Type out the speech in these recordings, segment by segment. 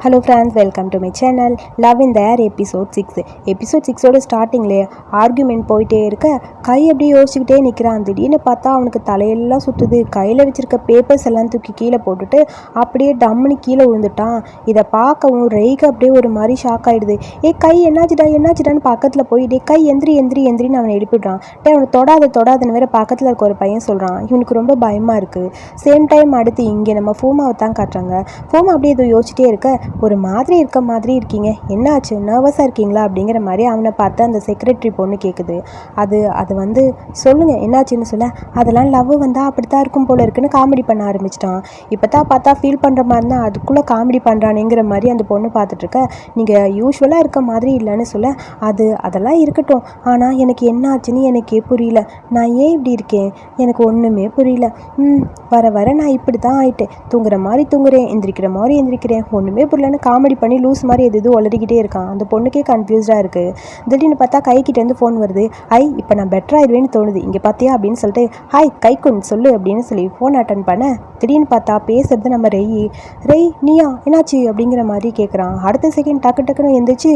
Hello friends, welcome to my channel love in the air episode 6ஓட ஸ்டார்டிங்லேயே argument போயிட்டே இருக்க கை அப்படியே யோசிச்சுக்கிட்டே நிற்கிறான். திடீர்னு பார்த்தா அவனுக்கு தலையெல்லாம் சுற்றுது. கையில் வச்சுருக்க பேப்பர்ஸ் எல்லாம் தூக்கி கீழே போட்டுட்டு அப்படியே டம்முன்னு கீழே விழுந்துட்டான். இதை பார்க்கவும் ரெய்க்கு அப்படியே ஒரு மாதிரி ஷாக் ஆகிடுது. கை என்னாச்சுடான்னு பக்கத்தில் போய் கை எந்திரின்னு அவனை எழுப்பிடுறான். அவனை தொடாதுன்னு வேற பக்கத்தில் இருக்க ஒரு பையன் சொல்கிறான். இவனுக்கு ரொம்ப பயமாக இருக்குது. சேம் டைம் அடுத்து இங்கே நம்ம ஃபோமாவை தான் காட்டுறாங்க. ஃபோமா அப்படியே இதை யோசிச்சிட்டே இருக்க, ஒரு மாதிரி இருக்க மாதிரி இருக்கீங்க, என்னாச்சு, நர்வஸாக இருக்கீங்களா அப்படிங்கிற மாதிரி அவனை பார்த்து அந்த செக்ரட்டரி பொண்ணு கேட்குது. அது வந்து சொல்லுங்கள் என்னாச்சுன்னு சொல்ல, அதெல்லாம் லவ் வந்தால் அப்படித்தான் இருக்கும் போல இருக்குன்னு காமெடி பண்ண ஆரம்பிச்சிட்டான். இப்போ தான் பார்த்தா ஃபீல் பண்ணுற மாதிரி இருந்தால் அதுக்குள்ளே காமெடி பண்ணுறானுங்கிற மாதிரி அந்த பொண்ணு பார்த்துட்ருக்க. நீங்கள் யூஸ்வலாக இருக்க மாதிரி இல்லைன்னு சொல்ல, அதெல்லாம் இருக்கட்டும், ஆனால் எனக்கு என்ன ஆச்சுன்னு எனக்கே புரியல. நான் ஏன் இப்படி இருக்கேன் எனக்கு ஒன்றுமே புரியல. வர நான் இப்படி தான் ஆயிட்டேன். தூங்குற மாதிரி தூங்குறேன், எந்திரிக்கிற மாதிரி எந்திரிக்கிறேன், ஒன்றுமே புரியலன்னு காமெடி பண்ணி லூஸ் மாதிரி எது உளறிக்கிட்டே இருக்கான். அந்த பொண்ணுக்கே கன்ஃபியூஸ்டாக இருக்குது. திடீர்னு பார்த்தா கைக்கிட்டேருந்து ஃபோன் வருது. இப்போ நான் பெட்டராகிடுவேன்னு தோணுது, இங்கே பார்த்தியா அப்படின்னு சொல்லிட்டு, ஹாய் கைக்குன் சொல்லு அப்படின்னு சொல்லி ஃபோன் அட்டன் பண்ண, திடீர்னு பார்த்தா பேசுறது நம்ம ரெய் நீயா என்னாச்சு அப்படிங்கிற மாதிரி கேட்குறான். அடுத்த செகண்ட் டக்குன்னு எந்திரிச்சு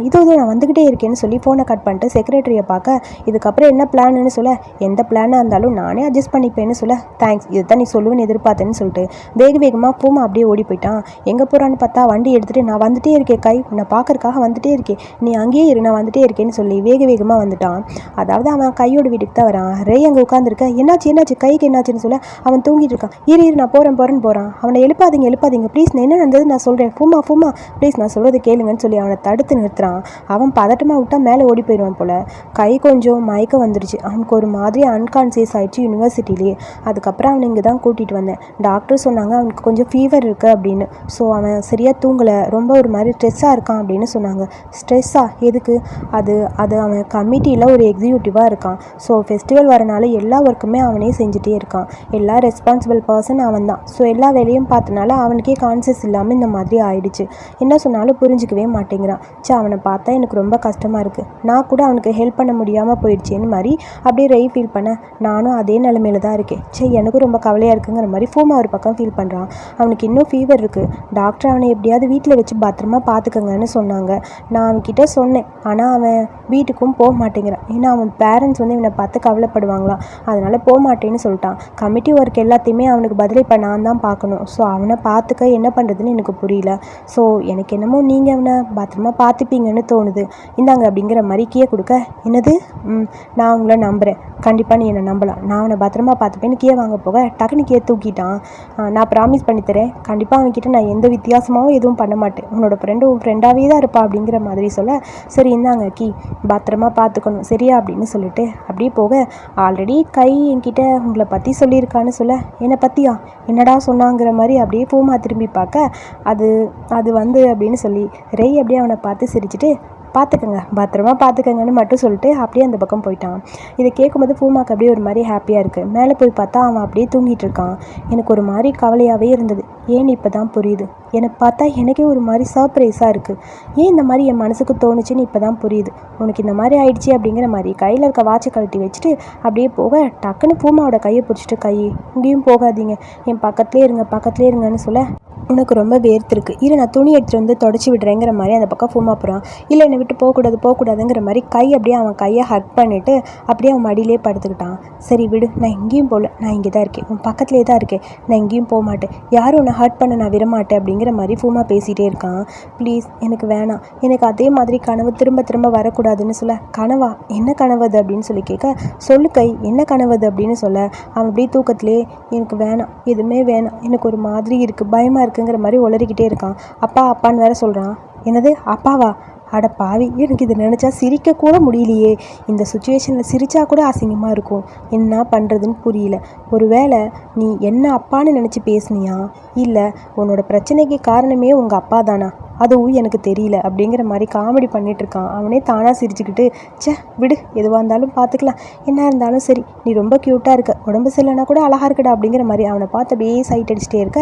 இதோ நான் வந்துக்கிட்டே இருக்கேன்னு சொல்லி ஃபோனை கட் பண்ணிட்டு செக்ரட்டரியை பார்க்க, இதுக்கப்புறம் என்ன பிளான்னு சொல்ல, எந்த பிளானாக இருந்தாலும் நானே அட்ஜஸ்ட் பண்ணிப்பேன்னு சொல்ல, தேங்க்ஸ், இதை தான் நீ சொல்லுவேன்னு எதிர்பார்த்தேன்னு சொல்லிட்டு வேகமாக பூமா அப்படியே ஓடி போயிட்டான். எங்கே போகிறான்னு பார்த்தா வண்டி எடுத்துகிட்டு, நான் வந்துட்டே இருக்கேன் கை, உன்னை பார்க்கறக்காக வந்துட்டே இருக்கேன், நீ அங்கேயே இரு, நான் வந்துட்டே இருக்கேன்னு சொல்லி வேகமாக வந்துட்டான். அதாவது அவன் கையோட வீட்டுக்கு தான் வரான். ரே அங்கே உட்காந்துருக்க, என்னாச்சு கைக்கு என்னாச்சுன்னு சொல்ல, அவன் தூங்கிட்டு இருக்கான். இரு நான் போகிறேன். அவனை எழுப்பாதீங்க ப்ளீஸ், நான் என்ன நடந்தது நான் சொல்கிறேன், ஃபூமா ப்ளீஸ் நான் சொல்கிறது கேளுங்கன்னு சொல்லி அவனை தடுத்து நிறுத்துறான். அவன் பதட்டமாக விட்டால் மேலே ஓடி போயிடுவான் போல். கை கொஞ்சம் மயக்கம் வந்துருச்சு. அவனுக்கு ஒரு மாதிரி அன்கான்சியஸ் ஆகிடுச்சு யூனிவர்சிட்டிலேயே. அதுக்கப்புறம் அவனை இங்கே தான் கூட்டிகிட்டு வந்தேன். டாக்டர் சொன்னாங்க அவனுக்கு கொஞ்சம் ஃபீவர் இருக்குது அப்படின்னு. ஸோ அவன் சரியாக தூங்கலை, ரொம்ப ஒரு மாதிரி ஸ்ட்ரெஸ்ஸாக இருக்கான் அப்படின்னு சொன்னாங்க. ஸ்ட்ரெஸ்ஸாக எதுக்கு? அது அவன் கமிட்டியில் ஒரு எக்ஸிக்யூட்டிவாக இருக்கான். ஸோ ஃபெஸ்டிவல் வரனால எல்லா ஒர்க்குமே அவனே செஞ்சுட்டே இருக்கான். எல்லா ரெஸ்பான்சிபிள் பர்சன் அவன் தான். ஸோ எல்லா வேலையும் பார்த்தனால அவனுக்கே கான்சியஸ் இல்லாமல் இந்த மாதிரி ஆயிடுச்சு. என்ன சொன்னாலும் புரிஞ்சிக்கவே மாட்டேங்கிறான். அவனை பார்த்தா எனக்கு ரொம்ப கஷ்டமாக இருக்குது. நான் கூட அவனுக்கு ஹெல்ப் பண்ண முடியாமல் போயிடுச்சேன்னு மாதிரி அப்படியே ரெய் ஃபீல் பண்ண, நானும் அதே நிலைமையில தான் இருக்கேன். எனக்கும் ரொம்ப கவலையாக இருக்குங்கிற மாதிரி ஃபோமா ஒரு பக்கம் ஃபீல் பண்ணுறான். அவனுக்கு இன்னும் ஃபீவர் இருக்குது. டாக்டர் அவனை எப்படியாவது வீட்டில் வச்சு பத்திரமா பார்த்துக்கங்கன்னு சொன்னாங்க. நான் அவன்கிட்ட சொன்னேன், ஆனால் அவன் வீட்டுக்கும் போக மாட்டேங்கிறான். ஏன்னா அவன் பேரண்ட்ஸ் வந்து இவனை பார்த்து கவலைப்படுவாங்களாம், அதனால் போக மாட்டேன்னு சொல்லிட்டான். கமிட்டி ஒர்க் எல்லாத்தையுமே அவனுக்கு பதில் இப்போ நான் தான் பார்க்கணும். ஸோ அவனை பார்த்துக்க என்ன பண்ணுறதுன்னு எனக்கு புரியல. ஸோ எனக்கு என்னமோ நீங்கள் அவனை பத்திரமா பார்த்துப்பீங்கன்னு தோணுது, இந்தாங்க அப்படிங்கிற மாதிரி கீயை கொடுக்க, என்னது நான் உங்களை நம்புகிறேன், கண்டிப்பாக நீ என்னை நம்பலாம், நான் அவனை பத்திரமா பார்த்துப்பேன்னு கீயை வாங்க போக டக்குன்னு கீயை தூக்கிட்டான். நான் ப்ராமிஸ் பண்ணித்தரேன், கண்டிப்பாக அவன்கிட்ட நான் எந்த வித்தியாசமாகவும் எதுவும் பண்ண மாட்டேன், உன்னோட ஃப்ரெண்டு உன் ஃப்ரெண்டாகவே தான் இருப்பா அப்படிங்கிற மாதிரி சொல்ல, சரி இந்தாங்க கீ, பத்திரமா பார்த்துக்கணும் சரியா அப்படின்னு சொல்லிட்டு அப்படியே போக, ஆல்ரெடி கை என்கிட்ட உங்களை பற்றி சொல்லியிருக்கான்னு சொல்ல, என்னை பற்றியா, என்னடா சொன்னாங்கிற மாதிரி அப்படியே பூமா திரும்பி பார்க்க, அது வந்து அப்படின்னு சொல்லி ரெய் அப்படியே அவனை பார்த்து சிரிச்சுட்டு, பார்த்துக்கங்க பத்திரமா பார்த்துக்கங்கன்னு மட்டும் சொல்லிட்டு அப்படியே அந்த பக்கம் போயிட்டான். இதை கேட்கும்போது பூமாக்கு அப்படியே ஒரு மாதிரி ஹாப்பியாக இருக்குது. மேலே போய் பார்த்தா அவன் அப்படியே தூங்கிட்டு இருக்கான். எனக்கு ஒரு மாதிரி கவலையாகவே இருந்தது. ஏன்னு இப்போ தான் புரியுது. எனக்கு பார்த்தா எனக்கே ஒரு மாதிரி சர்ப்ரைஸாக இருக்குது. ஏன் இந்த மாதிரி என் மனசுக்கு தோணுச்சுன்னு இப்போ தான் புரியுது. உனக்கு இந்த மாதிரி ஆயிடுச்சு அப்படிங்கிற மாதிரி கையில் இருக்க வாட்சை கழட்டி வச்சுட்டு அப்படியே போக, டக்குன்னு பூமாவோட கையை பிடிச்சிட்டு, கை இங்கேயும் போகாதீங்க, என் பக்கத்துலேயே இருங்கன்னு சொல்ல, உனக்கு ரொம்ப வேர்த்திருக்கு, நான் துணி எடுத்துகிட்டு வந்து தொடச்சி விடுறேங்கிற மாதிரி அந்த பக்கம் ஃபூமா போகிறான். இல்லை என்னை விட்டு போகக்கூடாதுங்கிற மாதிரி கை அப்படியே அவன் கையை ஹக் பண்ணிவிட்டு அப்படியே அவன் மடியிலே படுத்துக்கிட்டான். சரி விடு, நான் எங்கேயும் போகல, நான் இங்கே தான் இருக்கேன், உன் பக்கத்துலேயே தான் இருக்கேன், நான் எங்கேயும் போக மாட்டேன், யாரும் உன்னை ஹர்ட் பண்ண நான் விடமாட்டேன் அப்படிங்கிற மாதிரி ஃபூமா பேசிகிட்டே இருக்கான். ப்ளீஸ் எனக்கு வேணாம், எனக்கு அதே மாதிரி கனவு திரும்ப வரக்கூடாதுன்னு சொல்ல, கனவா, என்ன கனவு அது அப்படின்னு சொல்லி கேட்க, சொல்லு கை, என்ன கனவு அது அப்படின்னு சொல்ல, அவன் அப்படியே தூக்கத்திலே, எனக்கு வேணாம், எதுவுமே வேணாம், எனக்கு ஒரு மாதிரி இருக்குது, பயமாக இருக்குங்கிற மாதிரி உளறிக்கிட்டே இருக்கான். அப்பான்னு வேற சொல்கிறான். என்னது அப்பாவா? அட பாவி, எனக்கு இது நினச்சா சிரிக்க கூட முடியலையே. இந்த சுச்சுவேஷனில் சிரிச்சா கூட அசிங்கமாக இருக்கும். என்ன பண்ணுறதுன்னு புரியல. ஒருவேளை நீ என்ன அப்பான்னு நினச்சி பேசுனியா, இல்லை உன்னோட பிரச்சனைக்கு காரணமே உங்கள் அப்பா தானா? அதுவும் எனக்கு தெரியல அப்படிங்கிற மாதிரி காமெடி பண்ணிட்டு இருக்கான். அவனே தானாக சிரிச்சுக்கிட்டு, ச்சே விடு, எதுவாக இருந்தாலும் பார்த்துக்கலாம், என்ன இருந்தாலும் சரி, நீ ரொம்ப க்யூட்டாக இருக்க, உடம்பு சரியில்லைனா கூட அழகாக இருக்கடா அப்படிங்கிற மாதிரி அவனை பார்த்து அப்படியே சைட் அடிச்சுட்டே இருக்க,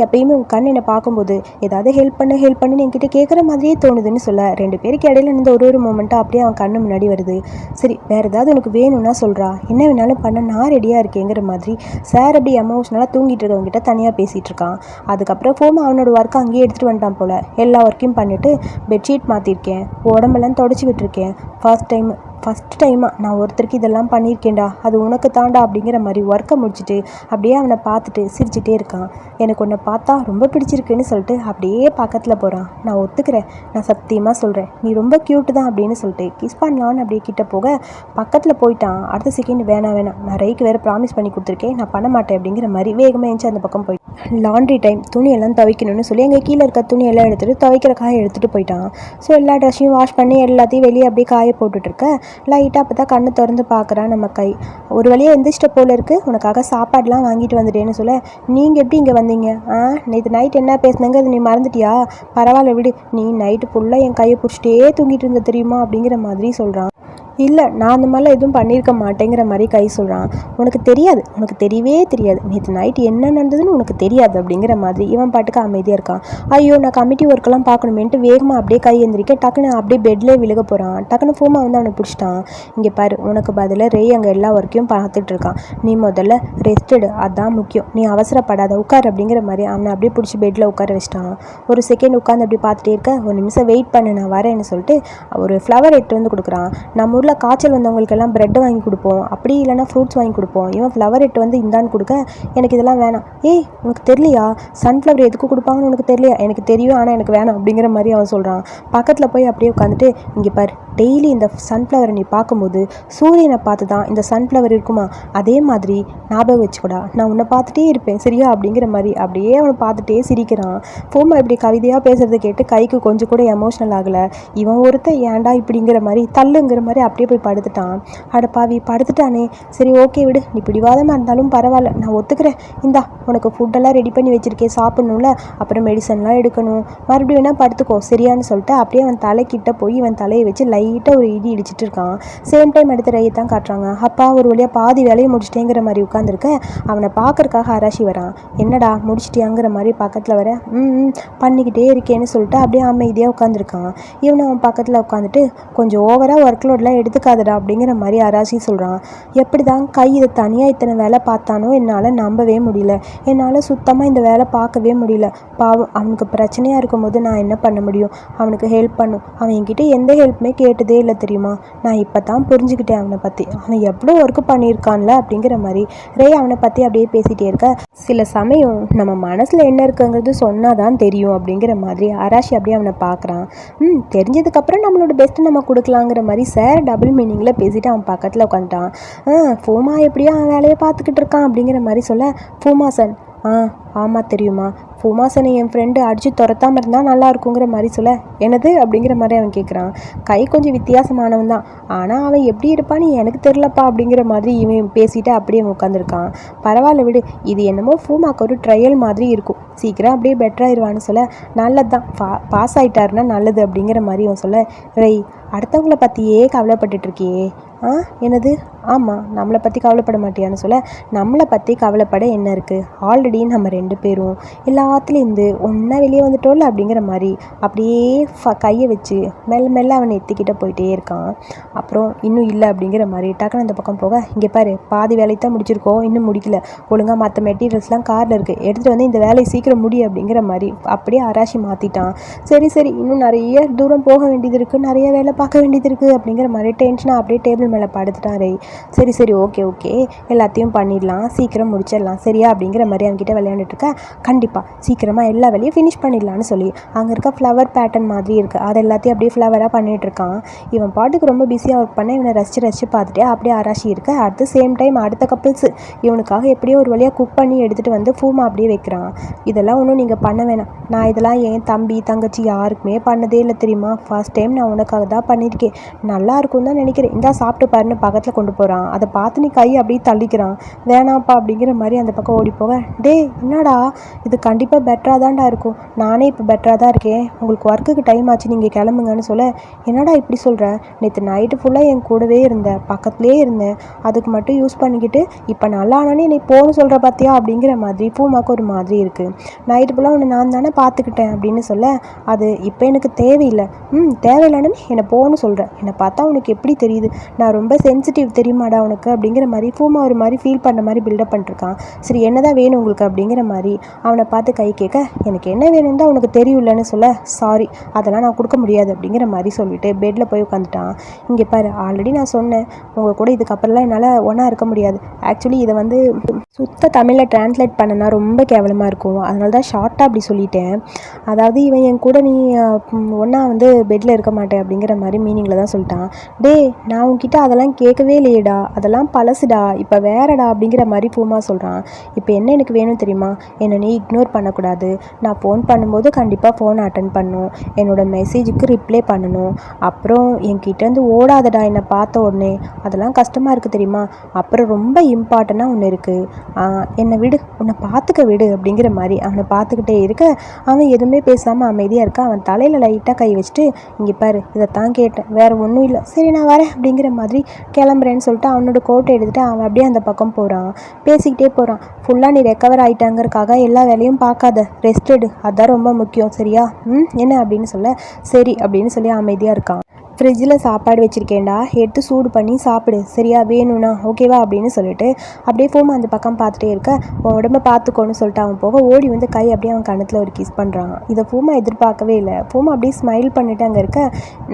எப்பயுமே உன் கண் என்னை பார்க்கும்போது ஏதாவது ஹெல்ப் பண்ணுன்னு என்கிட்ட கேட்குற மாதிரியே தோணுதுன்னு சொல்ல, ரெண்டு பேருக்கு இடையில இருந்த ஒரு மூமெண்ட்டாக அப்படியே அவன் கண்ணு முன்னாடி வருது. சரி, வேறு ஏதாவது உனக்கு வேணும்னா சொல்கிறா, என்ன வேணாலும் பண்ண நான் ரெடியாக இருக்கேங்கிற மாதிரி சார் அப்படி எமோஷ்னலாக தூங்கிட்டு இருக்கவங்ககிட்ட தனியாக பேசிகிட்டு இருக்கான். அதுக்கப்புறம் ஃபோன் அவனோட ஒர்க்கை அங்கேயே எடுத்துகிட்டு வந்துட்டான் போல். எல்லா ஒர்க்கையும் பண்ணிவிட்டு பெட்ஷீட் மாற்றிருக்கேன், உடம்பெல்லாம் தொடச்சிக்கிட்டு இருக்கேன். ஃபஸ்ட் டைமாக நான் ஒருத்தருக்கு இதெல்லாம் பண்ணியிருக்கேன்டா, அது உனக்கு தாண்டா அப்படிங்கிற மாதிரி ஒர்க்கை முடிச்சுட்டு அப்படியே அவனை பார்த்துட்டு சிரிச்சுட்டே இருக்கான். எனக்கு உன்னை பார்த்தா ரொம்ப பிடிச்சிருக்குன்னு சொல்லிட்டு அப்படியே பக்கத்தில் போகிறான். நான் ஒத்துக்கிறேன், நான் சத்தியமாக சொல்கிறேன், நீ ரொம்ப க்யூட்டு தான் அப்படின்னு சொல்லிட்டு கிஸ் பண்ணலான்னு அப்படியே கிட்ட போக பக்கத்தில் போயிட்டான். அடுத்த செகண்ட் வேணாம் நான் ரைக்கு வேறு ப்ராமிஸ் பண்ணி கொடுத்துருக்கேன், நான் பண்ண மாட்டேன் அப்படிங்கிற மாதிரி வேகமாக எழுந்து அந்த பக்கம் போயிட்டான். லாண்ட்ரி டைம், துணியெல்லாம் துவைக்கணும்னு சொல்லி எங்கள் கீழே இருக்க துணியெல்லாம் எடுத்துகிட்டு துவைக்கிற காய எடுத்துகிட்டு போயிட்டான். ஸோ எல்லா ட்ரெஸ்ஸையும் வாஷ் பண்ணி எல்லாத்தையும் வெளியே அப்படியே காய போட்டுட்ருக்க லைட்டாக அப்போ தான் கண்ணு திறந்து பார்க்குறான் நம்ம கை. ஒரு வழியாக எந்திரிச்சிட்ட போல இருக்குது, உனக்காக சாப்பாடெலாம் வாங்கிட்டு வந்துட்டேன்னு சொல்ல, நீங்கள் எப்படி இங்கே வந்தீங்க? நேற்று நைட் என்ன பேசுனாங்க, அது நீ மறந்துட்டியா? பரவாயில்ல விடு, நீ நைட்டு ஃபுல்லாக என் கையை பிடிச்சிட்டே தூங்கிட்டு இருந்த தெரியுமா அப்படிங்கிற மாதிரி சொல்கிறான். இல்லை, நான் அந்த மாதிரிலாம் எதுவும் பண்ணியிருக்க மாட்டேங்கிற மாதிரி கை சொல்கிறான். உனக்கு தெரியாது, உனக்கு தெரியவே தெரியாது, நேற்று நைட் என்ன நடந்ததுன்னு உனக்கு தெரியாது அப்படிங்கிற மாதிரி இவன் பாட்டுக்கு அமைதியாக இருக்கான். ஐயோ, நான் கமிட்டி ஒர்க்கெல்லாம் பார்க்கணுமேன்ட்டு வேகமாக அப்படியே கை எந்திரிக்க டக்குன்னு அப்படியே பெட்லேயே விழுக போகிறான். டக்குன்னு ஃபோமா வந்து அவனை பிடிச்சிட்டான். இங்கே பாரு, உனக்கு பதிலாக ரே அங்கே எல்லா ஒர்க்கையும் பார்த்துட்டு இருக்கான், நீ முதல்ல ரெஸ்டடு, அதான் முக்கியம், நீ அவசரப்படாத, உட்கார் அப்படிங்கிற மாதிரி அவனை அப்படியே பிடிச்சி பெட்டில் உட்கார வச்சிட்டான். ஒரு செகண்ட் உட்காந்து அப்படி பார்த்துட்டே இருக்க, ஒரு நிமிஷம் வெயிட் பண்ணு, நான் வரேன்னு சொல்லிட்டு ஒரு ஃப்ளவர் எடுத்து வந்து கொடுக்குறான். நம்ம ஊரில் காய்ச்சல் வந்தவங்களுக்கெல்லாம் ப்ரெட் வாங்கி கொடுப்போம், அப்படி இல்லைனா ஃப்ரூட்ஸ் வாங்கி கொடுப்போம். இவன் ஃப்ளவர் எட்டு வந்து இந்தான்னு கொடுக்க, எனக்கு இதெல்லாம் வேணாம். உனக்கு தெரியலையா சன்ஃப்ளவர் எதுக்கு கொடுப்பாங்கன்னு உனக்கு தெரியலையா? எனக்கு தெரியும், ஆனால் எனக்கு வேணாம் அப்படிங்கிற மாதிரி அவன் சொல்கிறான். பக்கத்தில் போய் அப்படியே உட்காந்துட்டு, இங்கே பாரு, டெய்லி இந்த சன்ஃப்ளவரை நீ பார்க்கும்போது சூரியனை பார்த்து தான் இந்த சன்ஃப்ளவர் இருக்குமா, அதே மாதிரி ஞாபகம் வச்சுக்கூடா, நான் உன்னை பார்த்துட்டே இருப்பேன் சரியா அப்படிங்கிற மாதிரி அப்படியே அவனை பார்த்துட்டே சிரிக்கிறான். ஃபோமா இப்படி கவிதையாக பேசுகிறத கேட்டு கைக்கு கொஞ்சம் கூட எமோஷ்னல் ஆகலை. இவன் ஒருத்தன் ஏன்டா இப்படிங்கிற மாதிரி தள்ளுங்கிற மாதிரி அப்படியே போய் படுத்துட்டான். அடப்பாவி, படுத்துட்டானே, சரி ஓகே விடு, நீ பிடிவாதமாக இருந்தாலும் பரவாயில்ல, நான் ஒத்துக்கிறேன், இந்தா உனக்கு ஃபுட்டெல்லாம் ரெடி பண்ணி வச்சுருக்கேன், சாப்பிட்ணும்ல, அப்புறம் மெடிசன்லாம் எடுக்கணும், மறுபடியும் வேணால் படுத்துக்கோ சரியான்னு சொல்லிட்டு அப்படியே அவன் தலைக்கிட்ட போய் இவன் தலையை வச்சு லைட்டாக ஒரு இடி இடிச்சிட்டு இருக்கான். சேம் டைம் எடுத்து ரையை தான் காட்டுறாங்க. அப்பா ஒரு வழியாக பாதி வேலையை முடிச்சிட்டேங்கிற மாதிரி உட்காந்துருக்க, அவனை பார்க்கறக்காக அராசி வரான். என்னடா முடிச்சிட்டியாங்கிற மாதிரி பக்கத்தில் வர, பண்ணிக்கிட்டே இருக்கேன்னு சொல்லிட்டு அப்படியே அமைதியாக உட்காந்துருக்கான். இவனை அவன் பக்கத்தில் உட்காந்துட்டு, கொஞ்சம் ஓவராக ஒர்க் லோட்லாம் எடுத்துக்காதடா அப்படிங்கிற மாதிரி அராசி சொல்கிறான். எப்படி தான் கை இதை தனியாக இத்தனை வேலை பார்த்தானோ என்னால் நம்பவே முடியல, என்னால் சுத்தமாக இந்த வேலை பார்க்கவே முடியல. பாவம், அவனுக்கு பிரச்சனையாக இருக்கும்போது நான் என்ன பண்ண முடியும்? அவனுக்கு ஹெல்ப் பண்ணும், அவன் என்கிட்ட எந்த ஹெல்ப்புமே கேட்டதே இல்லை தெரியுமா? நான் இப்போ தான் புரிஞ்சுக்கிட்டேன் அவனை பற்றி, அவன் எவ்வளோ ஒர்க்கு பண்ணியிருக்கான்ல அப்படிங்கிற மாதிரி ரே அவனை பற்றி அப்படியே பேசிகிட்டே இருக்க, சில சமயம் நம்ம மனசில் என்ன இருக்குங்கிறது சொன்னால் தான் தெரியும் அப்படிங்கிற மாதிரி அராஷி அப்படியே அவனை பார்க்குறான். தெரிஞ்சதுக்கப்புறம் நம்மளோட பெஸ்ட்டு நம்ம கொடுக்கலாங்கிற மாதிரி சார் டபுள் மீனிங்கில் பேசிவிட்டு அவன் பக்கத்தில் உட்காந்துட்டான். ஃபோமா எப்படியோ அவன் வேலையை பார்த்துக்கிட்டு இருக்கான் அப்படிங்கிற மாதிரி சொல்ல, ஃபோமாசன், ஆமாம் தெரியுமா, ஃபோமாசனை என் ஃப்ரெண்டு அடித்து துரத்தாமல் இருந்தால் நல்லா இருக்குங்கிற மாதிரி சொல்ல, என்னது அப்படிங்கிற மாதிரி அவன் கேட்குறான். கை கொஞ்சம் வித்தியாசமானவன் தான், ஆனால் அவன் எப்படி இருப்பான்னு எனக்கு தெரிலப்பா அப்படிங்கிற மாதிரி இவன் பேசிட்டு அப்படியே உட்காந்துருக்கான். பரவாயில்ல விடு, இது என்னமோ ஃபோமாக்கு ஒரு ட்ரையல் மாதிரி இருக்கும், சீக்கிரம் அப்படியே பெட்டராகிடுவான்னு சொல்ல, நல்லது தான், பாஸ் ஆகிட்டாருன்னா நல்லது அப்படிங்கிற மாதிரி அவன் சொல்ல, ரை அடுத்தவங்கள பற்றியே கவலைப்பட்டுட்ருக்கியே, என்னது, ஆமாம் நம்மளை பற்றி கவலைப்பட மாட்டியான்னு சொல்ல, நம்மளை பற்றி கவலைப்பட என்ன இருக்குது, ஆல்ரெடி நம்ம ரெண்டு பேரும் எல்லாத்துலேருந்து ஒன்றா வெளியே வந்துட்டோம்ல அப்படிங்கிற மாதிரி அப்படியே கையை வச்சு மெல்ல அவனை எத்திக்கிட்ட போயிட்டே இருக்கான். அப்புறம் இன்னும் இல்லை அப்படிங்கிற மாதிரி டக்குன்னு அந்த பக்கம் போக, இங்கே பாரு, பாதி வேலையை தான் முடிச்சிருக்கோம், இன்னும் முடிக்கல, ஒழுங்காக மற்ற மெட்டீரியல்ஸ்லாம் காரில் இருக்குது, எடுத்துகிட்டு வந்து இந்த வேலையை சீக்கிரம் முடி அப்படிங்கிற மாதிரி அப்படியே அராசி மாற்றிட்டான். சரி இன்னும் நிறைய தூரம் போக வேண்டியது இருக்குது, நிறைய வேலை பார்க்க வேண்டியது இருக்குது அப்படிங்கிற மாதிரி டென்ஷனாக அப்படியே டேபிள் மேலே படுத்துட்டான் ரே. சரி ஓகே எல்லாத்தையும் பண்ணிடலாம், சீக்கிரம் முடிச்சிடலாம் சரியா அப்படிங்கிற மாதிரி அவன்கிட்ட விளையாண்டுட்டு இருக்க, கண்டிப்பாக சீக்கிரமாக எல்லா வேலையும் ஃபினிஷ் பண்ணிடலான்னு சொல்லி அங்கே இருக்க ஃப்ளவர் பேட்டர்ன் மாதிரி இருக்குது, அது எல்லாத்தையும் அப்படியே ஃப்ளவராக பண்ணிகிட்டு இருக்கான். இவன் பாட்டுக்கு ரொம்ப பிஸியாக ஒர்க் பண்ண இவனை ரசித்து பார்த்துட்டே அப்படியே அராசி இருக்க, அடுத்த சேம் டைம் அடுத்த கப்பிள்ஸ் இவனுக்காக எப்படியோ ஒரு வழியாக குக் பண்ணி எடுத்துகிட்டு வந்து ஃபூமா அப்படியே வைக்கிறான். இதெல்லாம் ஒன்றும் நீங்கள் பண்ண வேணாம், நான் இதெல்லாம் என் தம்பி தங்கச்சி யாருக்குமே பண்ணதே இல்லை தெரியுமா, ஃபர்ஸ்ட் டைம் நான் உனக்காக தான் பண்ணியிருக்கேன், நல்லா இருக்கும் தான் நினைக்கிறேன், இந்தா சாப்பிட்டு பாருன்னு பக்கத்தில் கொண்டு போகிறான். அதை பார்த்து நீ கை அப்படியே தள்ளிக்கிறான். வேணாப்பா அப்படிங்கிற மாதிரி அந்த பக்கம் ஓடி போக, டே என்னடா இது, கண்டிப்பாக அப்போ பெட்டராக தான்டா இருக்கும். நானே இப்போ பெட்டராக தான் இருக்கேன். உங்களுக்கு ஒர்க்குக்கு டைம் ஆச்சு, நீங்கள் கிளம்புங்கன்னு சொல்ல, என்னடா இப்படி சொல்கிற? நேற்று நைட்டு ஃபுல்லாக என் கூடவே இருந்தேன், பக்கத்துலேயே இருந்தேன். அதுக்கு மட்டும் யூஸ் பண்ணிக்கிட்டு இப்போ நல்லா ஆனானே நீ போன்னு சொல்கிற பார்த்தியா அப்படிங்கிற மாதிரி பூமாக்கு ஒரு மாதிரி இருக்குது. நைட்டு ஃபுல்லாக உன்னை நான் தானே பார்த்துக்கிட்டேன் அப்படின்னு சொல்ல, அது இப்போ எனக்கு தேவையில்லை. தேவையில்லைன்னு என்னை போன்னு சொல்கிறேன். என்னை பார்த்தா உனக்கு எப்படி தெரியுது? நான் ரொம்ப சென்சிட்டிவ் தெரியுமாடா உனக்கு அப்படிங்கிற மாதிரி பூமா ஒரு மாதிரி ஃபீல் பண்ணுற மாதிரி பில்டப் பண்ணிருக்கான். சரி என்னதான் வேணும் உங்களுக்கு அப்படிங்கிற மாதிரி அவனை பார்த்து கை கேட்க, எனக்கு என்ன வேணும்னு தான் உனக்கு தெரியும்லன்னு சொல்ல, சாரி அதெல்லாம் நான் கொடுக்க முடியாது அப்படிங்கிற மாதிரி சொல்லிட்டு பெட்டில் போய் உட்காந்துட்டான். இங்கே பாரு, ஆல்ரெடி நான் சொன்னேன் உங்கள் கூட இதுக்கப்புறம்லாம் என்னால் ஒன்றா இருக்க முடியாது. ஆக்சுவலி இதை வந்து சுத்த தமிழில் டிரான்ஸ்லேட் பண்ணனா ரொம்ப கேவலமாக இருக்கும். அதனால தான் ஷார்ட்டாக அப்படி சொல்லிட்டேன். அதாவது இவன் என் கூட நீ ஒன்றா வந்து பெட்டில் இருக்க மாட்டேன் அப்படிங்கிற மாதிரி மீனிங்கில் தான் சொல்லிட்டான். டே, நான் உன்கிட்ட அதெல்லாம் கேட்கவே இல்லையேடா, அதெல்லாம் பழசுடா, இப்போ வேறடா அப்படிங்கிற மாதிரி பூமா சொல்கிறான். இப்போ என்ன எனக்கு வேணும் தெரியுமா? என்னை நீ இக்னோர் பண்ணக்கூடாது. நான் ஃபோன் பண்ணும்போது கண்டிப்பாக ஃபோன் அட்டன் பண்ணணும். என்னோடய மெசேஜுக்கு ரிப்ளை பண்ணணும். அப்புறம் என்கிட்டேருந்து ஓடாதடா என்னை பார்த்த உடனே. அதெல்லாம் கஷ்டமாக இருக்குது தெரியுமா? அப்புறம் ரொம்ப இம்பார்ட்டண்ட்டாக ஒன்று இருக்குது, என்னை விடு, உன்னை பார்த்துக்க விடு அப்படிங்கிற மாதிரி அவனை பார்த்துக்கிட்டே இருக்க அவன் எதுவுமே பேசாமல் அமைதியாக இருக்க. அவன் தலையில் லைட்டாக கை வச்சுட்டு, இங்கே பாரு இதைத்தான் கேட்டேன், வேறு ஒன்றும் இல்லை, சரி நான் வரேன் அப்படிங்கிற மாதிரி கிளம்புறேன்னு சொல்லிட்டு அவனோட கோட்டை எடுத்துகிட்டு அவன் அப்படியே அந்த பக்கம் போகிறான். பேசிக்கிட்டே போகிறான். ஃபுல்லாக நீ ரெக்கவர் ஆகிட்டாங்கிறதுக்காக எல்லா வேலையும் பார்க்காத, ரெஸ்ட் எடு, அதுதான் ரொம்ப முக்கியம், சரியா? என்ன அப்படின்னு சொல்ல, சரி அப்படின்னு சொல்லி அமைதியாக இருக்கான். ஃப்ரிட்ஜில் சாப்பாடு வச்சுருக்கேன்டா, எடுத்து சூடு பண்ணி சாப்பிடு, சரியா? வேணும்னா ஓகேவா அப்படின்னு சொல்லிட்டு அப்படியே பூமா அந்த பக்கம் பார்த்துட்டே இருக்க, உன் உடம்பை பார்த்துக்கோன்னு சொல்லிட்டு அவன் போக ஓடி வந்து கை அப்படியே அவன் கணத்தில் ஒரு கிஸ் பண்ணுறான். இதை பூமா எதிர்பார்க்கவே இல்லை. பூமா அப்படியே ஸ்மைல் பண்ணிவிட்டு அங்கே இருக்க,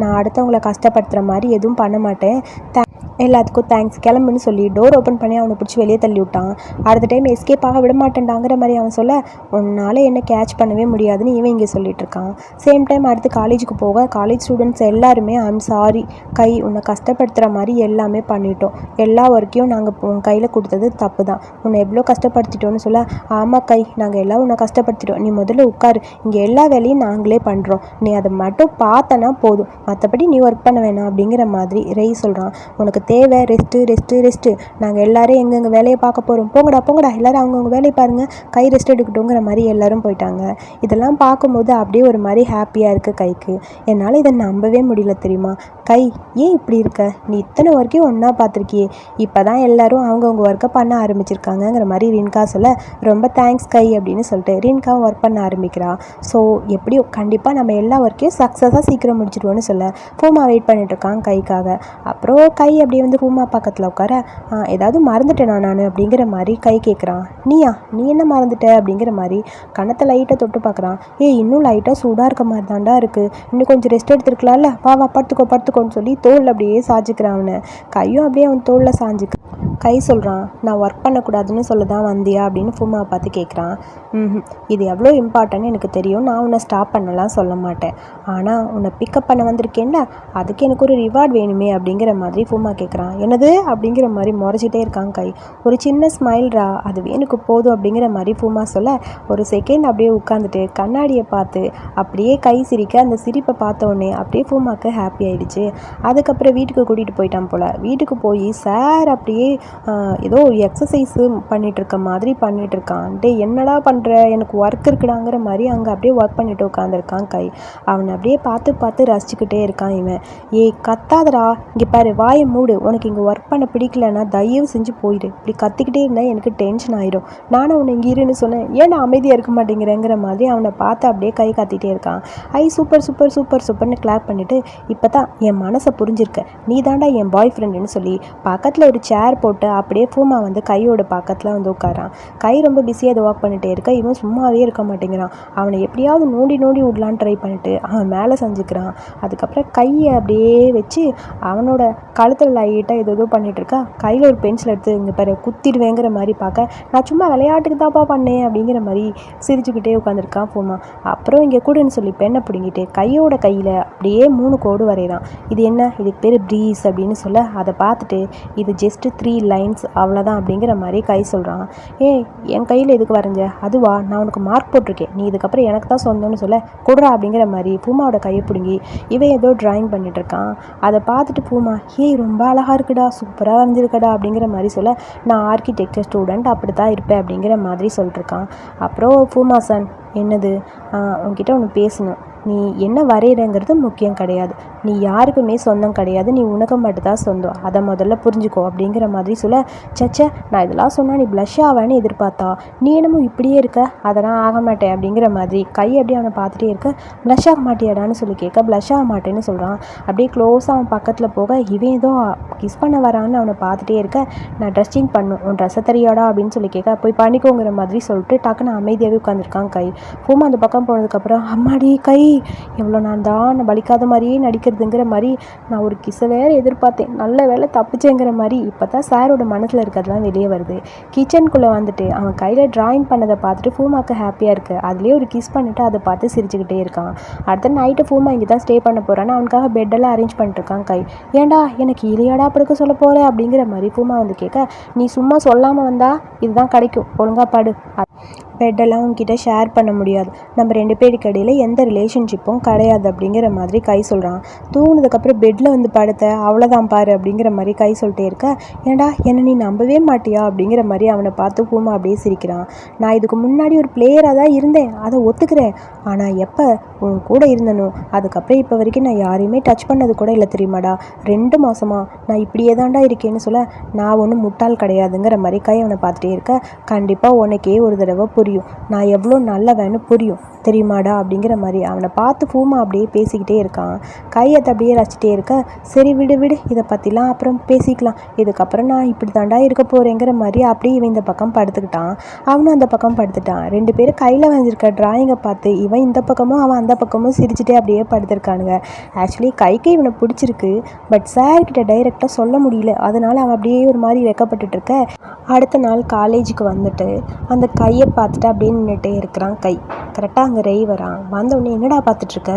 நான் அடுத்தவங்களை கஷ்டப்படுத்துகிற மாதிரி எதுவும் பண்ண மாட்டேன், எல்லாத்துக்கும் தேங்க்ஸ், கிளம்புன்னு சொல்லி டோர் ஓப்பன் பண்ணி அவனை பிடிச்சி வெளியே தள்ளி விட்டான். அடுத்த டைம் எஸ்கேப் ஆக விட மாட்டேன்டாங்கிற மாதிரி அவன் சொல்ல, உன்னால் என்ன கேட்ச் பண்ணவே முடியாதுன்னு இவன் இங்கே சொல்லிட்டு இருக்கான். சேம் டைம் அடுத்து காலேஜுக்கு போக காலேஜ் ஸ்டூடெண்ட்ஸ் எல்லாருமே ஐம் சாரி கை, உன்னை கஷ்டப்படுத்துகிற மாதிரி எல்லாமே பண்ணிட்டோம், எல்லா ஒர்க்கையும் நாங்கள் உன் கையில் கொடுத்தது தப்பு தான், உன்னை எவ்வளோ கஷ்டப்படுத்திட்டோன்னு சொல்ல, ஆமாம் கை, நாங்கள் எல்லாம் உன்னை கஷ்டப்படுத்திட்டோம், நீ முதல்ல உட்காரு, இங்கே எல்லா வேலையும் நாங்களே பண்ணுறோம், நீ அதை மட்டும் பார்த்தனா போதும், மற்றபடி நீ ஒர்க் பண்ண வேணாம் அப்படிங்கிற மாதிரி ரெய் சொல்கிறான். உனக்கு தேவை ரெஸ்ட்டு ரெஸ்ட்டு ரெஸ்ட்டு, நாங்கள் எல்லோரும் எங்கெங்கே வேலையை பார்க்க போகிறோம், போங்கடா போங்கடா எல்லோரும் அவங்கவுங்க வேலையை பாருங்கள், கை ரெஸ்ட் எடுக்கட்டுங்கிற மாதிரி எல்லோரும் போயிட்டாங்க. இதெல்லாம் பார்க்கும்போது அப்படியே ஒரு மாதிரி ஹாப்பியாக இருக்குது கைக்கு. என்னால் இதை நம்பவே முடியல தெரியுமா? கை, ஏன் இப்படி இருக்க? நீ இத்தனை ஒர்க்கையும் ஒன்றா பார்த்துருக்கியே, இப்போ தான் எல்லோரும் அவங்கவுங்க ஒர்க்கை பண்ண ஆரம்பிச்சிருக்காங்கங்கிற மாதிரி ரின்கா சொல்ல, ரொம்ப தேங்க்ஸ் கை அப்படின்னு சொல்லிட்டு ரின்காவும் ஒர்க் பண்ண ஆரம்பிக்கிறா. ஸோ எப்படியோ கண்டிப்பாக நம்ம எல்லா ஒர்க்கையும் சக்ஸஸாக சீக்கிரம் முடிச்சிடுவோன்னு சொல்ல பூமா வெயிட் பண்ணிட்டுருக்கான் கைக்காக. அப்புறம் கை அப்படியே வந்து பூமா பக்கத்தில் உட்கார, ஏதாவது மறந்துட்டேனா நான் அப்படிங்கிற மாதிரி கை கேட்குறான். நீயா, நீ என்ன மறந்துட்ட அப்படிங்கிற மாதிரி கணத்தை லைட்டாக தொட்டு பார்க்குறான். இன்னும் லைட்டாக சூடாக இருக்க மாதிரி தாண்டா இருக்குது, இன்னும் கொஞ்சம் ரெஸ்ட் எடுத்துருக்கலாம்ல, வா வா படுத்துக்கோ படுத்துக்கோன்னு சொல்லி தோல் அப்படியே சாஞ்சிக்கிறான் அவனை. கையும் அப்படியே அவன் தோளில் சாஞ்சிக்க கை சொல்கிறான், நான் ஒர்க் பண்ணக்கூடாதுன்னு சொல்ல தான் வந்தியா அப்படின்னு பூமாவை பார்த்து கேட்குறான். இது எவ்வளோ இம்பார்ட்டன்ட்னு எனக்கு தெரியும், நான் உன்னை ஸ்டாப் பண்ணலாம் சொல்ல மாட்டேன், ஆனால் உன்னை பிக்கப் பண்ண வந்திருக்கேன்ல, அதுக்கு எனக்கு ஒரு ரிவார்ட் வேணுமே அப்படிங்கிற மாதிரி பூமா கேட்குறான். என்னது அப்படிங்கிற மாதிரி முறைச்சிட்டே இருக்காங்க கை. ஒரு சின்ன ஸ்மைல்ரா, அதுவே எனக்கு போதும் அப்படிங்கிற மாதிரி பூமா சொல்ல, ஒரு செகண்ட் அப்படியே உட்காந்துட்டு கண்ணாடியை பார்த்து அப்படியே கை சிரிக்க, அந்த சிரிப்பை பார்த்த உடனே அப்படியே பூமாக்கு ஹாப்பி ஆகிடுச்சு. அதுக்கப்புறம் வீட்டுக்கு கூட்டிகிட்டு போயிட்டான் போல். வீட்டுக்கு போய் சார் அப்படியே ஏதோ ஒரு எக்ஸசைஸு பண்ணிகிட்ருக்க மாதிரி பண்ணிகிட்ருக்கான். டே என்னடா பண்ணுற, எனக்கு ஒர்க் இருக்குடாங்கிற மாதிரி அங்கே அப்படியே ஒர்க் பண்ணிட்டு உட்காந்துருக்கான் கை. அவனை அப்படியே பார்த்து பார்த்து ரசிச்சுக்கிட்டே இருக்கான் இவன். கத்தாதடா, இங்கே பாரு, வாயை மூடு, உனக்கு இங்கே ஒர்க் பண்ண பிடிக்கலன்னா தயவு செஞ்சு போயிடு, இப்படி கத்திக்கிட்டே இருந்தால் எனக்கு டென்ஷன் ஆகிடும், நானும் உன்னை இங்கே இருன்னு சொன்னேன், ஏன் நான் அமைதியாக இருக்க மாட்டேங்கிறேங்கிற மாதிரி அவனை பார்த்து அப்படியே கை கத்திகிட்டே இருக்கான். சூப்பர் சூப்பர் சூப்பர் சூப்பர்னு கிளாப் பண்ணிவிட்டு, இப்போ தான் என் மனசை புரிஞ்சிருக்க, நீ தாண்டா என் பாய் ஃப்ரெண்டுன்னு சொல்லி பக்கத்தில் ஒரு சேர் போட்டு அப்படியே பூமா வந்து கையோட பக்கத்தில் வந்து உட்காரான். கை ரொம்ப பிஸியாக அதை ஒர்க் பண்ணிகிட்டே இருக்க, இவன் சும்மாவே இருக்க மாட்டேங்கிறான். அவனை எப்படியாவது நோண்டி நோண்டி விடலான்னு ட்ரை பண்ணிட்டு அவன் மேலே செஞ்சுக்கிறான். அதுக்கப்புறம் கையை அப்படியே வச்சு அவனோட கழுத்தில் லைட்டாக ஏதோ பண்ணிகிட்டு இருக்கா. கையில் ஒரு பென்சில் எடுத்து இங்கே பாரு குத்திடுவேங்கிற மாதிரி பார்க்க, நான் சும்மா விளையாட்டுக்கு தான்ப்பா பண்ணேன் அப்படிங்கிற மாதிரி சிரிச்சுக்கிட்டே உட்காந்துருக்கான் பூமா. அப்புறம் இங்கே கூடன்னு சொல்லி பெண்ணை பிடிங்கிட்டு கையோட கையில் அப்படியே 3 கோடு வரைகிறான். இது என்ன, இதுக்கு பேர் ப்ரீஸ் அப்படின்னு சொல்ல, அதை பார்த்துட்டு இது ஜஸ்ட்டு 3 லைன்ஸ் அவ்வளோதான் அப்படிங்கிற மாதிரி கை சொல்கிறான். ஏய் என் கையில் எதுக்கு வரைஞ்ச? அதுவா, நான் உனக்கு மார்க் போட்டிருக்கேன், நீ இதுக்கப்புறம் எனக்கு தான் சொந்தம்னு சொல்ல கொடுறா அப்படிங்கிற மாதிரி பூமாவோட கையை பிடுங்கி இவன் ஏதோ ட்ராயிங் பண்ணிட்டு இருக்கான். அதை பார்த்துட்டு பூமா, ஏய் ரொம்ப அழகாக இருக்குடா, சூப்பராக வரைஞ்சிருக்கடா அப்படிங்கிற மாதிரி சொல்ல நான் ஆர்கிடெக்சர் ஸ்டூடெண்ட் அப்படி தான் இருப்பேன் அப்படிங்கிற மாதிரி சொல்லிட்டுருக்கான். அப்புறம் பூமா சார், என்னது, உன்கிட்ட ஒன்று பேசணும். நீ என்ன வரைகிறங்கிறது முக்கியம் கிடையாது, நீ யாருக்குமே சொந்தம் கிடையாது, நீ உனக்கு மட்டும்தான் சொந்தம், அதை முதல்ல புரிஞ்சுக்கோ அப்படிங்கிற மாதிரி சொல்ல, சச்சை நான் இதெல்லாம் சொன்னால் நீ ப்ளஷ் ஆவான்னு எதிர்பார்த்தா, நீ என்னமோ இப்படியே இருக்க, அதெல்லாம் ஆக மாட்டேன் அப்படிங்கிற மாதிரி கை அப்படியே அவனை பார்த்துட்டே இருக்க, ப்ளஷ் ஆக மாட்டியாடான்னு சொல்லி கேட்க ப்ளஷ் ஆக மாட்டேன்னு சொல்கிறான். அப்படியே க்ளோஸாக அவன் பக்கத்தில் போக இவன் ஏதோ கிஸ் பண்ண வரான்னு அவனை பார்த்துட்டே இருக்க, நான் ட்ரெஸ்ஸிங் பண்ணும், உன் ட்ரெஸ்ஸை தெரியாடா அப்படின்னு சொல்லி கேட்க, போய் பண்ணிக்கோங்கிற மாதிரி சொல்லிட்டு டக்குன்னு அமைதியாகவே உட்காந்துருக்கான் கை. பூமா அந்த பக்கம் போனதுக்கப்புறம், அம்மாடி கை, எவ்வளோ நான் தான் வலிக்காத மாதிரியே நடிக்கிறதுங்கிற மாதிரி நான் ஒரு கிஸ்ஸை வேறு எதிர்பார்த்தேன், நல்ல வேலை தப்பிச்சேங்கிற மாதிரி இப்போ தான் சாரோட மனசில் இருக்கிறதுலாம் வெளியே வருது. கிச்சனுக்குள்ளே வந்துட்டு அவன் கையில் ட்ராயிங் பண்ணதை பார்த்துட்டு பூமாவுக்கு ஹாப்பியாக இருக்குது, அதுலேயே ஒரு கிஸ் பண்ணிவிட்டு அதை பார்த்து சிரிச்சுக்கிட்டே இருக்கான். அடுத்த நைட்டு பூமா இங்கே தான் ஸ்டே பண்ண போகிறான்னு அவனுக்காக பெட்டெல்லாம் அரேஞ்ச் பண்ணிட்டுருக்கான் கை. ஏன்டா எனக்கு இலையாடா படுக்க சொல்ல போகிற அப்படிங்கிற மாதிரி பூமா வந்து கேட்க, நீ சும்மா சொல்லாமல் வந்தா இதுதான் கிடைக்கும், ஒழுங்கா படு, பெட்டெல்லாம் உங்ககிட்ட ஷேர் பண்ண முடியாது, நம்ம 2 பேருக்கு இடையில எந்த ரிலேஷன்ஷிப்பும் கிடையாது அப்படிங்கிற மாதிரி கை சொல்கிறான். தூங்கினதுக்கப்புறம் பெட்டில் வந்து படுத்த அவ்வளோதான் பாரு அப்படிங்கிற மாதிரி கை சொல்லிட்டே இருக்க, ஏன்டா என்னை நீ நம்பவே மாட்டியா அப்படிங்கிற மாதிரி அவனை பார்த்து பூமா அப்படியே சிரிக்கிறான். நான் இதுக்கு முன்னாடி ஒரு பிளேயராக தான் இருந்தேன், அதை ஒத்துக்கிறேன், ஆனால் எப்போ உன் கூட இருந்தனோ அதுக்கப்புறம் இப்போ வரைக்கும் நான் யாரையுமே டச் பண்ணது கூட இல்லை தெரியுமாடா, 2 மாதமா நான் இப்படியே தான்டா இருக்கேன்னு சொல்ல, நான் ஒன்றும் முட்டாள் கிடையாதுங்கிற மாதிரி கை அவனை பார்த்துட்டே இருக்க, கண்டிப்பாக உனக்கே ஒரு தடவை புரியும், நான் எவ்வளோ நல்லவன்னு புரியும் தெரியுமாடா அப்படிங்கிற மாதிரி அவனை பார்த்து பூமா அப்படியே பேசிக்கிட்டே இருக்கான். கையத்தை அப்படியே ரசிச்சிட்டே இருக்க, சரி விடு விடு, இதை பற்றிலாம் அப்புறம் பேசிக்கலாம், இதுக்கப்புறம் நான் இப்படி தாண்டா இருக்க போகிறேங்கிற மாதிரி அப்படியே இவன் இந்த பக்கம் படுத்துக்கிட்டான், அவனும் அந்த பக்கம் படுத்துட்டான். 2 பேரும் கையில் வரைஞ்சிருக்க ட்ராயிங்கை பார்த்து இவன் இந்த பக்கமும் அவன் அந்த பக்கமும் சிரிச்சுட்டே அப்படியே படுத்துருக்கானுங்க. ஆக்சுவலி கைக்கு இவனை பிடிச்சிருக்கு, பட் சார்கிட்ட டைரெக்டாக சொல்ல முடியல, அதனால் அவன் அப்படியே ஒரு மாதிரி வெக்கப்பட்டுட்டு இருக்க. அடுத்த நாள் காலேஜுக்கு வந்துட்டு அந்த கையை பார்த்துட்டு அப்படியே நின்றுட்டே இருக்கிறான் கை. கரெக்டாக அங்கே ரேய் வரான். வந்தவுடனே என்னடா பார்த்துட்ருக்க,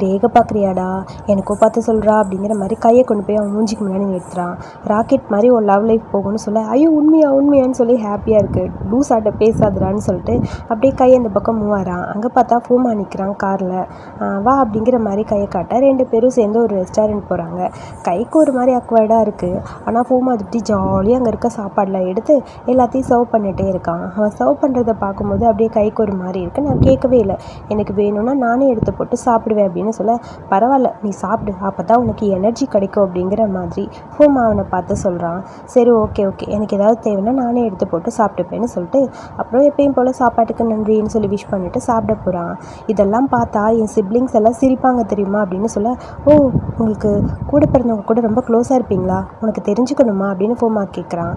ரேகை பார்க்குறியாடா, எனக்கும் பார்த்து சொல்கிறா அப்படிங்கிற மாதிரி கையை கொண்டு போய் அவன் மூஞ்சிக்கு முன்னாடி நிறுத்துறான். ராக்கெட் மாதிரி ஒரு லவ் லைஃப் போகும்னு சொல்ல, ஐயோ உண்மையான்னு சொல்லி ஹாப்பியாக இருக்குது, லூஸ் ஆட்ட பேசாதுடான்னு சொல்லிட்டு அப்படியே கை அந்த பக்கம் மூவ் ஆகிறான். அங்கே பார்த்தா பூமா நிற்கிறான் காரில். வா அப்படிங்கிற மாதிரி கையை காட்ட 2 பேரும் சேர்ந்து ஒரு ரெஸ்டாரண்ட் போகிறாங்க. கைக்கு ஒரு மாதிரி அக்வர்டாக இருக்குது, ஆனால் பூமா அதுட்டி ஜாலியாக அங்கே இருக்க சாப்பாடெலாம் எடுத்து எல்லாத்தையும் சர்வ் பண்ணிகிட்டே இருக்கான். அவன் சர்வ் பண்ணுறதை பார்க்கும்போது அப்படியே கைக்கு ஒரு மாதிரி இருக்குது. நான் கேட்கவே இல்லை, எனக்கு வேணும்னா நானே எடுத்து போட்டு சாப்பிடுவேன் அப்படின்னு சொல்ல, பரவாயில்ல நீ சாப்பிடு, அப்போ தான் உனக்கு எனர்ஜி கிடைக்கும் அப்படிங்கிற மாதிரி பூமா அவனை பார்த்து சொல்கிறான். சரி ஓகே எனக்கு ஏதாவது தேவைன்னா நானே எடுத்து போட்டு சாப்பிட்டுப்பேன்னு சொல்லிட்டு அப்புறம் எப்பயும் போல் சாப்பாட்டுக்கு நன்றின்னு சொல்லி விஷ் பண்ணிவிட்டு சாப்பிட போகிறான். இதெல்லாம் பார்த்தா என் சிப்ளிங்ஸ் எல்லாம் சிரிப்பாங்க தெரியுமா அப்படின்னு சொல்ல, ஓ உங்களுக்கு கூட பிறந்தவங்க கூட ரொம்ப க்ளோஸாக இருப்பீங்களா, உனக்கு தெரிஞ்சுக்கணுமா அப்படின்னு பூமா கேட்குறான்.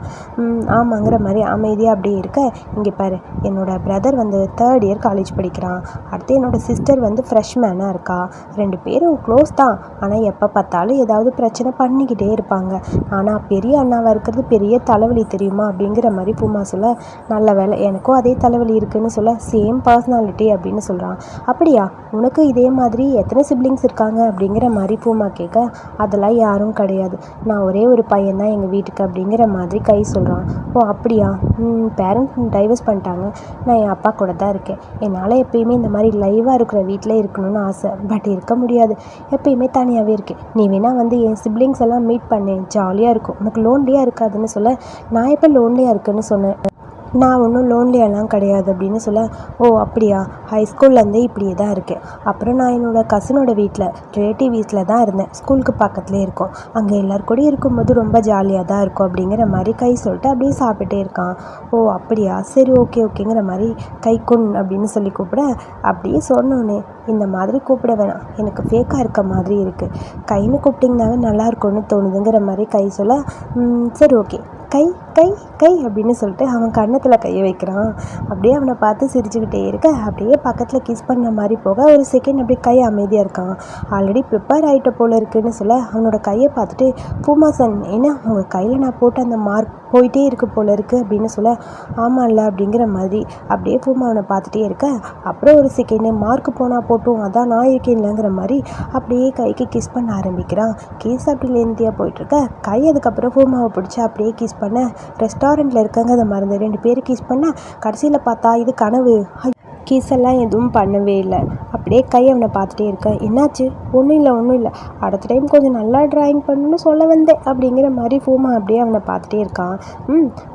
ஆமாங்கிற மாதிரி அமைதியாக அப்படியே இருக்க, இங்கே பாரு என்னோட பிரதர் வந்து 3rd இயர் காலேஜ் படிக்கிறான், அடுத்து என்னோடய சிஸ்டர் வந்து ஃப்ரெஷ்மேனாக இருக்கா, 2 பேரும் க்ளோஸ் தான், ஆனால் எப்போ பார்த்தாலும் ஏதாவது பிரச்சனை பண்ணிக்கிட்டே இருப்பாங்க, ஆனால் பெரிய அண்ணாவாக இருக்கிறது பெரிய தலைவலி தெரியுமா அப்படிங்கிற மாதிரி பூமா சொல்ல, நல்ல வேலை எனக்கும் அதே தலைவலி இருக்குதுன்னு சொல்ல, சேம் பர்சனாலிட்டி அப்படின்னு சொல்கிறான். அப்படியா, உனக்கு இதே மாதிரி எத்தனை சிப்ளிங்ஸ் இருக்காங்க அப்படிங்கிற மாதிரி பூமா கேட்க, அதெல்லாம் யாரும் கிடையாது, நான் ஒரே ஒரு பையன் தான் எங்கள் வீட்டுக்கு அப்படிங்கிற மாதிரி கை சொல்கிறான். ஓ அப்படியா, பேரண்ட்ஸ் டைவர்ஸ் பண்ணிட்டாங்க, நான் என் அப்பா கூட தான் இருக்கேன், என்னால் எப்பயுமே இந்த மாதிரி லைவாக இருக்கிற வீட்டில் இருக்கணும்னு ஆசை, பட் இருக்க முடியாது, எப்பயுமே தனியாகவே இருக்கேன், நீ வேணால் வந்து என் சிப்ளிங்ஸ் எல்லாம் மீட் பண்ணேன், ஜாலியாக இருக்கும், உனக்கு லோன்லியாக இருக்காதுன்னு சொல்ல, நான் எப்போ லோன்லியாக இருக்குன்னு சொன்னேன், நான் ஒன்றும் லோன்லியெல்லாம் கிடையாது அப்படின்னு சொல்ல, ஓ அப்படியா, ஹைஸ்கூல்லேருந்தே இப்படியே தான் இருக்கேன், அப்புறம் நான் என்னோடய கசினோட வீட்டில் ரிலேட்டிவ் வீட்டில் தான் இருந்தேன், ஸ்கூலுக்கு பக்கத்துலேயே இருக்கும், அங்கே எல்லாருக்கூடயும் இருக்கும்போது ரொம்ப ஜாலியாக தான் இருக்கும் அப்படிங்கிற மாதிரி கை சொல்லிட்டு அப்படியே சாப்பிட்டுட்டே இருக்கான். ஓ அப்படியா, சரி ஓகேங்கிற மாதிரி கை கொன் அப்படின்னு சொல்லி கூப்பிட, அப்படியே சொன்னோன்னே இந்த மாதிரி கூப்பிட வேணாம், எனக்கு ஃபேக்காக இருக்க மாதிரி இருக்குது, கைன்னு கூப்பிட்டிங்கனாவே நல்லா இருக்கும்னு தோணுதுங்கிற மாதிரி கை சொல்ல, சரி ஓகே கை கை கை அப்படின்னு சொல்லிட்டு அவன் கன்னத்தில் கையை வைக்கிறான். அப்படியே அவனை பார்த்து சிரிச்சுக்கிட்டே இருக்க அப்படியே பக்கத்தில் கிஸ் பண்ண மாதிரி போக ஒரு செகண்ட் அப்படியே கை அமைதியாக இருக்கான். ஆல்ரெடி ப்ரிப்பேர் ஆகிட்ட போல இருக்குன்னு சொல்ல அவனோட கையை பார்த்துட்டு பூமாசன் ஏன்னா உங்கள் கையில் நான் போட்ட அந்த மார்க் போயிட்டே இருக்கு போல இருக்குது அப்படின்னு சொல்ல ஆமாம்ல அப்படிங்கிற மாதிரி அப்படியே பூமா அவனை பார்த்துட்டே இருக்க அப்புறம் ஒரு செகண்டு மார்க் போனால் போட்டும் அதான் நான் இருக்கேன்லங்கிற மாதிரி அப்படியே கைக்கு கிஸ் பண்ண ஆரம்பிக்கிறான். கிஸ் அப்படி லென்த்தியாக போயிட்டுருக்க கை அதுக்கப்புறம் பூமாவை பிடிச்சி அப்படியே கிஸ் பண்ண ரெஸ்டாரண்ட்டில் இருக்கங்க அதை மறந்து 2 பேர் கிஸ் பண்ண கடைசியில் பார்த்தா இது கனவு. கிஸ் எல்லாம் எதுவும் பண்ணவே இல்லை. அப்படியே கை அவனை பார்த்துட்டே இருக்க என்னாச்சு ஒன்றும் இல்லை அடுத்த டைம் கொஞ்சம் நல்லா ட்ராயிங் பண்ணணும்னு சொல்ல வந்தேன் அப்படிங்கிற மாதிரி பூமா அப்படியே அவனை பார்த்துட்டே இருக்கான்.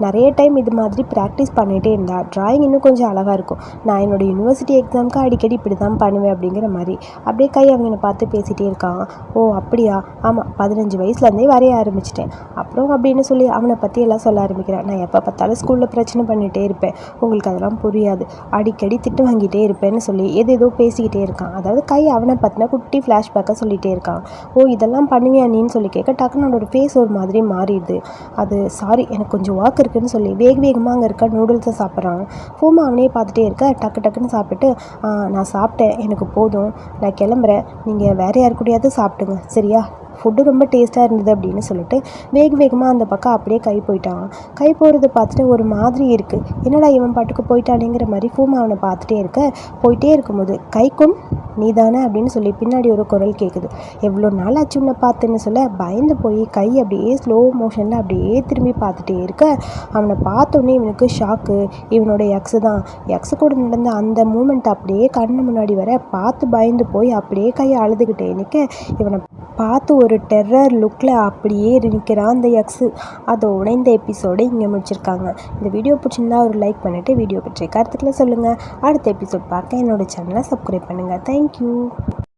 நிறைய டைம் இது மாதிரி ப்ராக்டிஸ் பண்ணிகிட்டே இருந்தா ட்ராயிங் இன்னும் கொஞ்சம் அழகாக இருக்கும். நான் என்னோடய யூனிவர்சிட்டி எக்ஸாமுக்கு அடிக்கடி இப்படி தான் பண்ணுவேன் அப்படிங்கிற மாதிரி அப்படியே கை அவனை பார்த்து பேசிகிட்டே இருக்கான். ஓ அப்படியா, ஆமாம் 15 வயசுலேருந்தே வரைய ஆரம்பிச்சிட்டேன் அப்புறம் அப்படின்னு சொல்லி அவனை பற்றி எல்லாம் சொல்ல ஆரம்பிக்கிறேன். நான் எப்போ பார்த்தாலும் ஸ்கூலில் பிரச்சனை பண்ணிகிட்டே இருப்பேன், உங்களுக்கு அதெல்லாம் புரியாது, அடிக்கடி திட்டு வாங்கிட்டே இருப்பேன்னு சொல்லி ஏதோ பேசிக்கிட்டே இருக்கான். அதாவது கை அவனை பற்றின குட்டி ஃப்ளாஷ்பேக்கை சொல்லிகிட்டே இருக்கான். ஓ இதெல்லாம் பண்ணுவியா நீன்னு சொல்லி கேட்க டக்குன்னு அவனோட ஃபேஸ் ஒரு மாதிரி மாறிடுது. அது சாரி எனக்கு கொஞ்சம் வாக் இருக்குன்னு சொல்லி வேகமாக அங்கே இருக்க நூடுல்ஸை சாப்பிட்றான். பூமா அவனே பார்த்துட்டே இருக்க டக்குன்னு சாப்பிட்டுட்டு நான் சாப்பிட்டேன் எனக்கு போதும் நான் கிளம்புறேன், நீங்கள் வேறு யாரு கூடயாவது சாப்பிட்டுங்க சரியா, ஃபுட்டு ரொம்ப டேஸ்ட்டாக இருந்தது அப்படின்னு சொல்லிட்டு வேகமாக அந்த பக்கம் அப்படியே கை போயிட்டான். கை போகிறத பார்த்துட்டு ஒரு மாதிரி இருக்குது, என்னடா இவன் பாட்டுக்கு போயிட்டானேங்கிற மாதிரி பூமா அவனை பார்த்துட்டே போயிட்டே இருக்கும்போது கைக்கும் நீ தானே அப்படின்னு சொல்லி பின்னாடி ஒரு குரல் கேட்குது. எவ்வளோ நாள் ஆச்சு உன்னை பார்த்துன்னு சொல்ல பயந்து போய் கை அப்படியே ஸ்லோ மோஷனில் அப்படியே திரும்பி பார்த்துட்டே இருக்க அவனை பார்த்தோன்னே இவனுக்கு ஷாக்கு. இவனோட எக்ஸு கூட நடந்த அந்த மூமெண்ட் அப்படியே கண்ணு முன்னாடி வர பார்த்து பயந்து போய் அப்படியே கையை அழுதுகிட்டே நிற்க இவனை பார்த்து ஒரு டெரர் லுக்கில் அப்படியே நிற்கிறான் அந்த எக்ஸு. அதோட இந்த எபிசோடு இங்கே முடிச்சிருக்காங்க. இந்த வீடியோ பிடிச்சிருந்தா ஒரு லைக் பண்ணிவிட்டு வீடியோ பற்றிய கருத்துக்களை சொல்லுங்கள். அடுத்த எபிசோட் பார்க்க என்னோடய சேனலை சப்ஸ்கிரைப் பண்ணுங்கள். தேங்க்யூ.